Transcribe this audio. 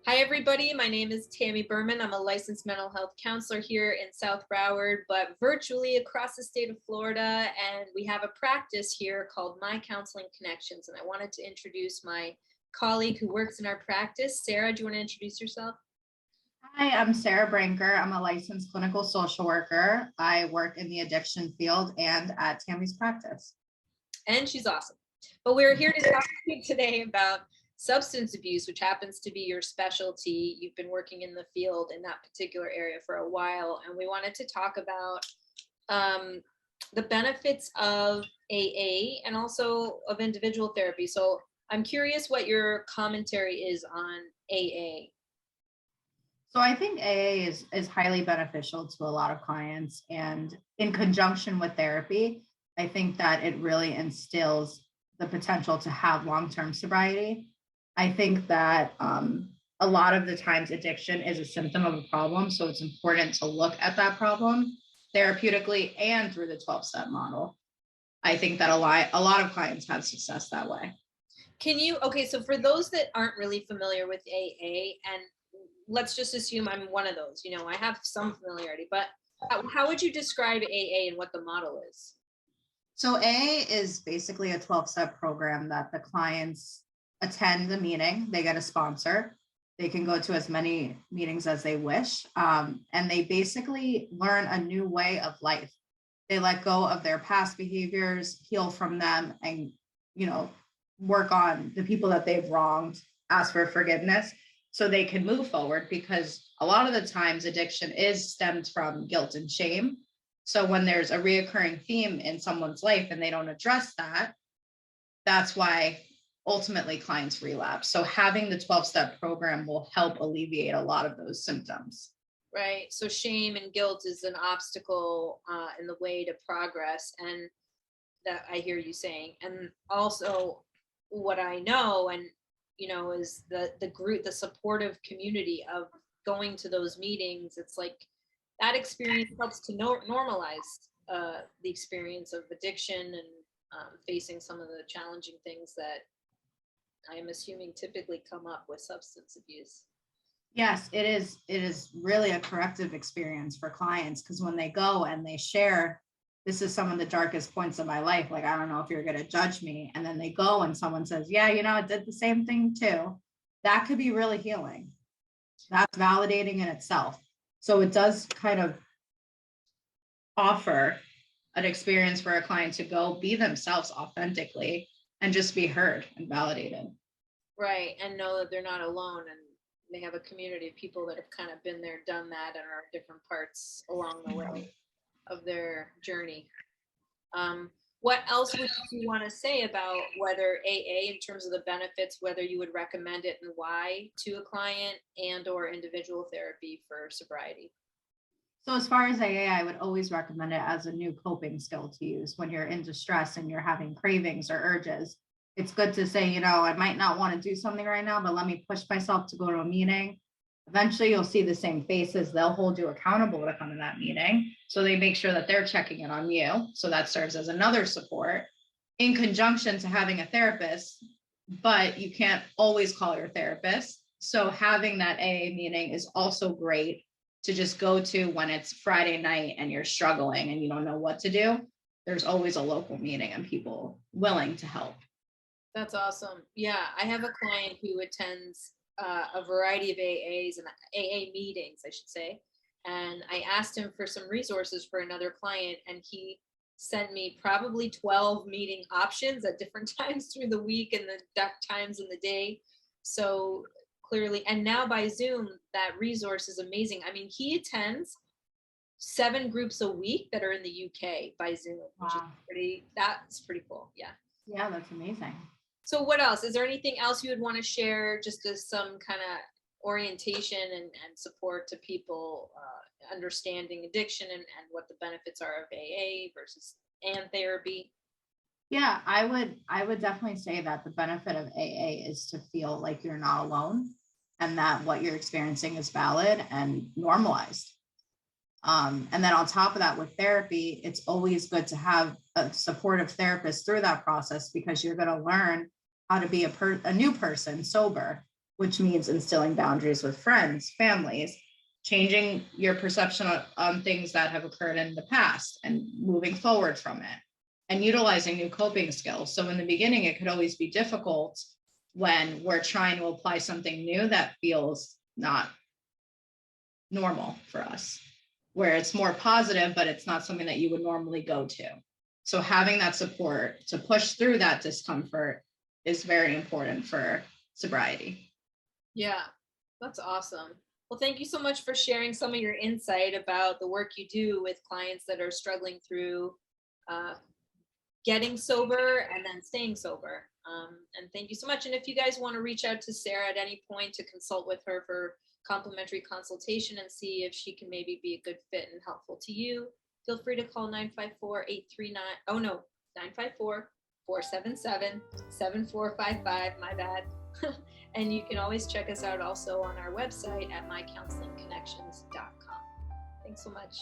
Hi, everybody. My name is Tammy Berman. I'm a licensed mental health counselor here in South Broward, but virtually across the state of Florida. And we have a practice here called My Counseling Connections. And I wanted to introduce my colleague who works in our practice. Sarah, do you want to introduce yourself? Hi, I'm Sarah Branker. I'm a licensed clinical social worker. I work in the addiction field and at Tammy's practice. And she's awesome. But we're here to talk to you today about substance abuse, which happens to be your specialty. You've been working in the field in that particular area for a while. And we wanted to talk about the benefits of AA and also of individual therapy. So I'm curious what your commentary is on AA. So I think AA is highly beneficial to a lot of clients. And in conjunction with therapy, I think that it really instills the potential to have long-term sobriety. I think that a lot of the times addiction is a symptom of a problem. So it's important to look at that problem therapeutically and through the 12-step model. I think that a lot of clients have success that way. Okay, so for those that aren't really familiar with AA, and let's just assume I'm one of those, I have some familiarity, but how would you describe AA and what the model is? So A is basically a 12-step program that the clients attend the meeting. They get a sponsor. They can go to as many meetings as they wish. And they basically learn a new way of life. They let go of their past behaviors, heal from them, and, you know, work on the people that they've wronged, ask for forgiveness so they can move forward, because a lot of the times addiction is stemmed from guilt and shame. So when there's a reoccurring theme in someone's life and they don't address that, that's why ultimately clients relapse. So having the 12-step program will help alleviate a lot of those symptoms. Right. So shame and guilt is an obstacle in the way to progress. And that I hear you saying. And also what I know and is the group, the supportive community of going to those meetings. It's like that experience helps to normalize the experience of addiction and facing some of the challenging things that I am assuming typically come up with substance abuse. Yes, it is. It is really a corrective experience for clients, because when they go and they share, this is some of the darkest points of my life. Like, I don't know if you're going to judge me. And then they go and someone says, yeah, it did the same thing too. That could be really healing. That's validating in itself. So it does kind of offer an experience for a client to go be themselves authentically and just be heard and validated. Right. And know that they're not alone and they have a community of people that have kind of been there, done that, and are different parts along the way of their journey. Um, what else would you want to say about whether AA, in terms of the benefits, whether you would recommend it and why to a client, and or individual therapy for sobriety? So as far as AA, I would always recommend it as a new coping skill to use when you're in distress and you're having cravings or urges. It's good to say, I might not want to do something right now, but let me push myself to go to a meeting. Eventually, you'll see the same faces. They'll hold you accountable to come to that meeting. So they make sure that they're checking in on you. So that serves as another support in conjunction to having a therapist, but you can't always call your therapist. So having that AA meeting is also great to just go to when it's Friday night and you're struggling and you don't know what to do. There's always a local meeting and people willing to help. That's awesome. Yeah, I have a client who attends a variety of AAs and AA meetings, I should say. And I asked him for some resources for another client, and he sent me probably 12 meeting options at different times through the week and the times in the day. So clearly, and now by Zoom, that resource is amazing. I mean, he attends 7 groups a week that are in the UK by Zoom, which is Wow. that's pretty cool. Yeah. Yeah, that's amazing. So what else? Is there anything else you would want to share just as some kind of orientation and support to people understanding addiction and what the benefits are of AA versus and therapy? Yeah, I would definitely say that the benefit of AA is to feel like you're not alone and that what you're experiencing is valid and normalized. And then on top of that, with therapy, it's always good to have a supportive therapist through that process, because you're going to learn how to be a new person sober. which means instilling boundaries with friends, families, changing your perception on things that have occurred in the past and moving forward from it, and utilizing new coping skills. So in the beginning, it could always be difficult when we're trying to apply something new that feels not normal for us, where it's more positive, but it's not something that you would normally go to. So having that support to push through that discomfort is very important for sobriety. Yeah, that's awesome. Well, thank you so much for sharing some of your insight about the work you do with clients that are struggling through uh, getting sober and then staying sober. And thank you so much. And if you guys want to reach out to Sarah at any point to consult with her for complimentary consultation and see if she can maybe be a good fit and helpful to you, feel free to call 954-839. Oh no, 954-477-7455. My bad. And you can always check us out also on our website at mycounselingconnections.com. Thanks so much.